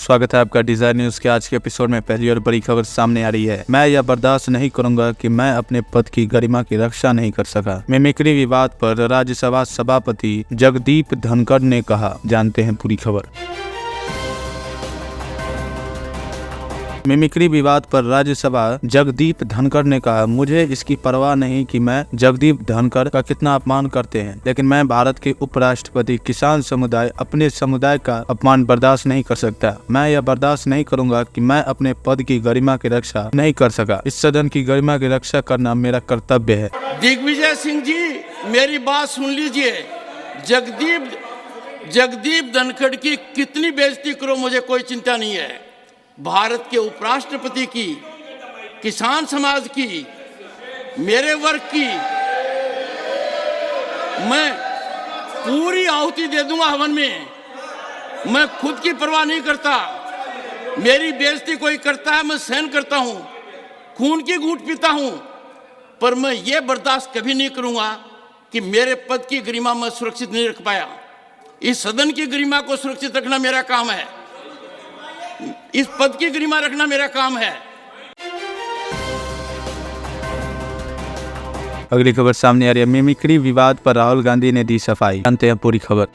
स्वागत है आपका डिजाइन न्यूज के आज के एपिसोड में। पहली और बड़ी खबर सामने आ रही है। मैं यह बर्दाश्त नहीं करूंगा कि मैं अपने पद की गरिमा की रक्षा नहीं कर सका। मिमिक्री विवाद पर राज्यसभा सभापति जगदीप धनखड़ ने कहा, जानते हैं पूरी खबर। मिमिक्री विवाद पर राज्यसभा जगदीप धनखड़ ने कहा, मुझे इसकी परवाह नहीं कि मैं जगदीप धनखड़ का कितना अपमान करते हैं, लेकिन मैं भारत के उपराष्ट्रपति किसान समुदाय अपने समुदाय का अपमान बर्दाश्त नहीं कर सकता। मैं यह बर्दाश्त नहीं करूंगा कि मैं अपने पद की गरिमा की रक्षा नहीं कर सका। इस सदन की गरिमा की रक्षा करना मेरा कर्तव्य है। दिग्विजय सिंह जी, मेरी बात सुन लीजिए। जगदीप धनखड़ की कितनी बेइज्जती करो, मुझे कोई चिंता नहीं है। भारत के उपराष्ट्रपति की, किसान समाज की, मेरे वर्ग की मैं पूरी आहुति दे दूंगा हवन में। मैं खुद की परवाह नहीं करता। मेरी बेइज्जती कोई करता है, मैं सहन करता हूं, खून की घूंट पीता हूं, पर मैं ये बर्दाश्त कभी नहीं करूंगा कि मेरे पद की गरिमा मैं सुरक्षित नहीं रख पाया। इस सदन की गरिमा को सुरक्षित रखना मेरा काम है। इस पद की गरिमा रखना मेरा काम है। अगली खबर सामने आ रही है। मिमिक्री विवाद पर राहुल गांधी ने दी सफाई, जानते हैं पूरी खबर।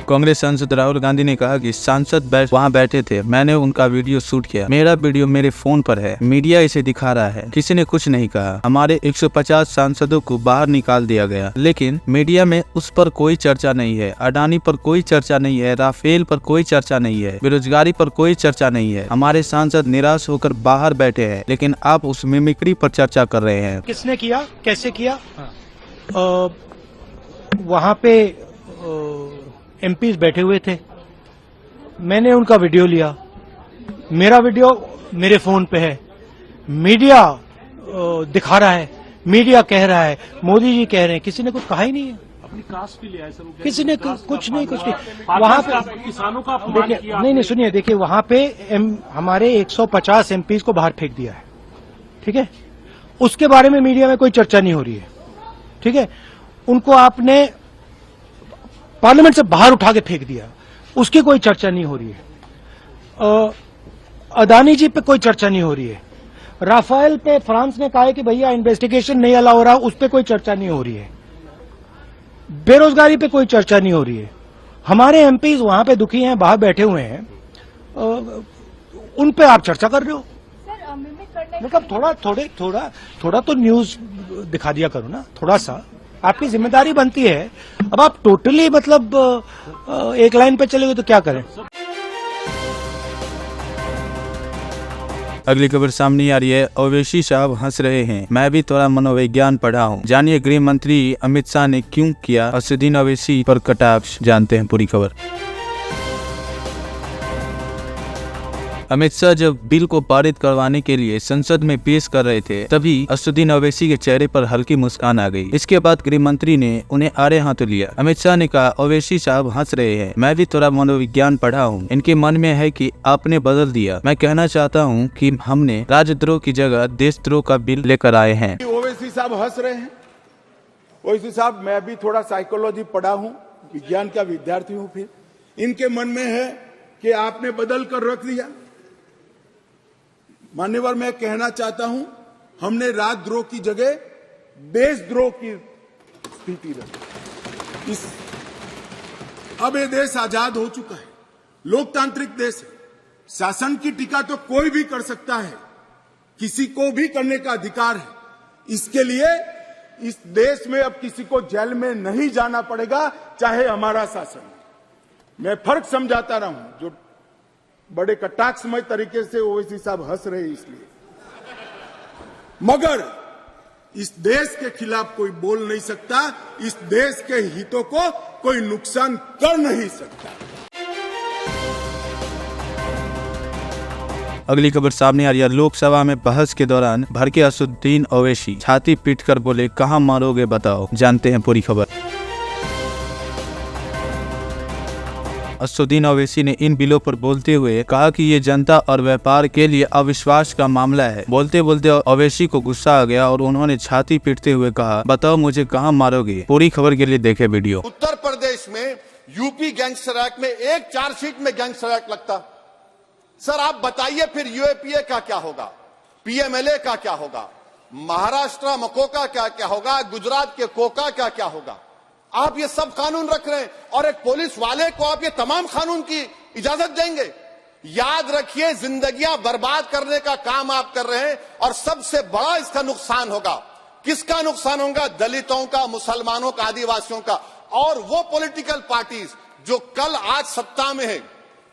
कांग्रेस सांसद राहुल गांधी ने कहा कि सांसद वहां बैठे थे, मैंने उनका वीडियो शूट किया, मेरा वीडियो मेरे फोन पर है, मीडिया इसे दिखा रहा है, किसी ने कुछ नहीं कहा। हमारे 150 सांसदों को बाहर निकाल दिया गया, लेकिन मीडिया में उस पर कोई चर्चा नहीं है। अडानी पर कोई चर्चा नहीं है, राफेल पर कोई चर्चा नहीं है, बेरोजगारी पर कोई चर्चा नहीं है। हमारे सांसद निराश होकर बाहर बैठे हैं, लेकिन आप उस मिमिक्री पर चर्चा कर रहे हैं। किसने किया, कैसे किया? वहां पे एमपीज बैठे हुए थे, मैंने उनका वीडियो लिया, मेरा वीडियो मेरे फोन पे है, मीडिया दिखा रहा है, मीडिया कह रहा है, मोदी जी कह रहे हैं, किसी ने कुछ कहा ही नहीं है। अपनी कास्ट भी लिया है सर, किसी ने कुछ नहीं वहां पे किसानों का अपमान किया। नहीं सुनिए, देखिए वहां पे हमारे 150 एमपीज को बाहर फेंक दिया है, ठीक है। उसके बारे में मीडिया में कोई चर्चा नहीं हो रही है, ठीक है। उनको आपने पार्लियामेंट से बाहर उठा के फेंक दिया, उसकी कोई चर्चा नहीं हो रही है। अडानी जी पे कोई चर्चा नहीं हो रही है। राफेल पे फ्रांस ने कहा है कि भैया इन्वेस्टिगेशन नहीं अलाउ हो रहा, उस पे कोई चर्चा नहीं हो रही है। बेरोजगारी पे कोई चर्चा नहीं हो रही है। हमारे एमपीज वहां पे दुखी हैं, बाहर बैठे हुए हैं, उन पे आप चर्चा कर रहे हो। मतलब थोड़ा तो न्यूज दिखा दिया करो ना, थोड़ा सा आपकी जिम्मेदारी बनती है। अब आप टोटली मतलब एक लाइन पे चले गए तो क्या करें। अगली खबर सामने आ रही है। ओवैसी साहब हंस रहे हैं, मैं भी थोड़ा मनोविज्ञान पढ़ा हूँ। जानिए गृह मंत्री अमित शाह ने क्यों किया असदुद्दीन ओवैसी पर कटाक्ष, जानते हैं पूरी खबर। अमित शाह जब बिल को पारित करवाने के लिए संसद में पेश कर रहे थे, तभी असदुद्दीन ओवैसी के चेहरे पर हल्की मुस्कान आ गई। इसके बाद गृह मंत्री ने उन्हें आड़े हाथों लिया। अमित शाह ने कहा, ओवैसी साहब हंस रहे हैं, मैं भी थोड़ा मनोविज्ञान पढ़ा हूँ। इनके मन में है कि आपने बदल दिया। मैं कहना चाहता हूँ कि हमने राजद्रोह की जगह देशद्रोह का बिल लेकर आए हैं। ओवैसी साहब हंस रहे हैं। ओवैसी साहब, मैं भी थोड़ा साइकोलॉजी पढ़ा हूँ, विज्ञान का विद्यार्थी हूँ। फिर इनके मन में है कि आपने बदल कर रख दिया। मान्यवर, मैं कहना चाहता हूं, हमने राजद्रोह की जगह देशद्रोह की स्थिति रखी। अब ये देश आजाद हो चुका है, लोकतांत्रिक देश है। शासन की टीका तो कोई भी कर सकता है, किसी को भी करने का अधिकार है। इसके लिए इस देश में अब किसी को जेल में नहीं जाना पड़ेगा, चाहे हमारा शासन। मैं फर्क समझाता रहा हूं, जो बड़े कटाक्षमय तरीके से ओवैसी साहब हंस रहे हैं इसलिए, मगर इस देश के खिलाफ कोई बोल नहीं सकता, इस देश के हितों को कोई नुकसान कर नहीं सकता। अगली खबर सामने आ रही है। लोकसभा में बहस के दौरान भड़के असदुद्दीन ओवैसी, छाती पीटकर बोले, कहां मारोगे बताओ, जानते हैं पूरी खबर। असदुद्दीन ओवैसी ने इन बिलों पर बोलते हुए कहा कि ये जनता और व्यापार के लिए अविश्वास का मामला है। बोलते बोलते ओवैसी को गुस्सा आ गया और उन्होंने छाती पीटते हुए कहा, बताओ मुझे कहां मारोगे। पूरी खबर के लिए देखे वीडियो। उत्तर प्रदेश में यूपी गैंगस्टर एक्ट में एक चार्जशीट में गैंगस्टर एक्ट लगता। सर आप बताइए फिर यूएपीए का क्या होगा, पीएमएलए का क्या होगा, महाराष्ट्र मकोका क्या क्या होगा, गुजरात के कोका क्या क्या होगा। आप ये सब कानून रख रहे हैं और एक पुलिस वाले को आप ये तमाम कानून की इजाजत देंगे। याद रखिए, जिंदगियां बर्बाद करने का काम आप कर रहे हैं और सबसे बड़ा इसका नुकसान होगा। किसका नुकसान होगा? दलितों का, मुसलमानों का, आदिवासियों का। और वो पॉलिटिकल पार्टीज जो कल आज सत्ता में है,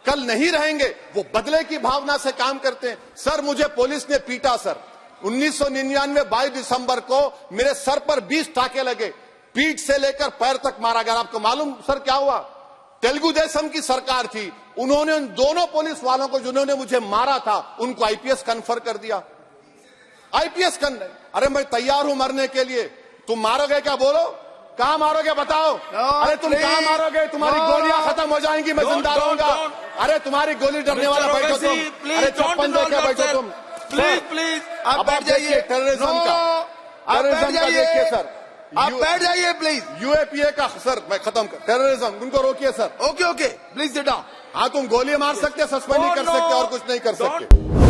कल नहीं रहेंगे, वो बदले की भावना से काम करते हैं। सर मुझे पुलिस ने पीटा सर, 1999 22 दिसंबर को मेरे सर पर 20 टाके लगे, पीठ से लेकर पैर तक मारा गया। आपको मालूम सर क्या हुआ? तेलुगु देशम की सरकार थी, उन्होंने उन दोनों पुलिस वालों को जिन्होंने मुझे मारा था उनको आईपीएस कन्फर कर दिया। आईपीएस अरे मैं तैयार हूं मरने के लिए। तुम मारोगे क्या? बोलो कहां मारोगे बताओ। अरे तुम कहां मारोगे? तुम्हारी गोलियां खत्म हो जाएंगी, मैं जिंदा रहूंगा। अरे तुम्हारी गोली डरने वाला बैठो तुम, अरे चप्पन देके बैठो तुम। प्लीज आप बैठ जाइए। टेररिज्म का देखिए सर, आप बैठ जाइए प्लीज। यूएपीए का सर मैं खत्म कर, टेररिज्म उनको रोकिए sir. Okay please sit down. हाँ तुम गोली मार सकते, सस्पेंड नहीं कर सकते और कुछ नहीं कर सकते।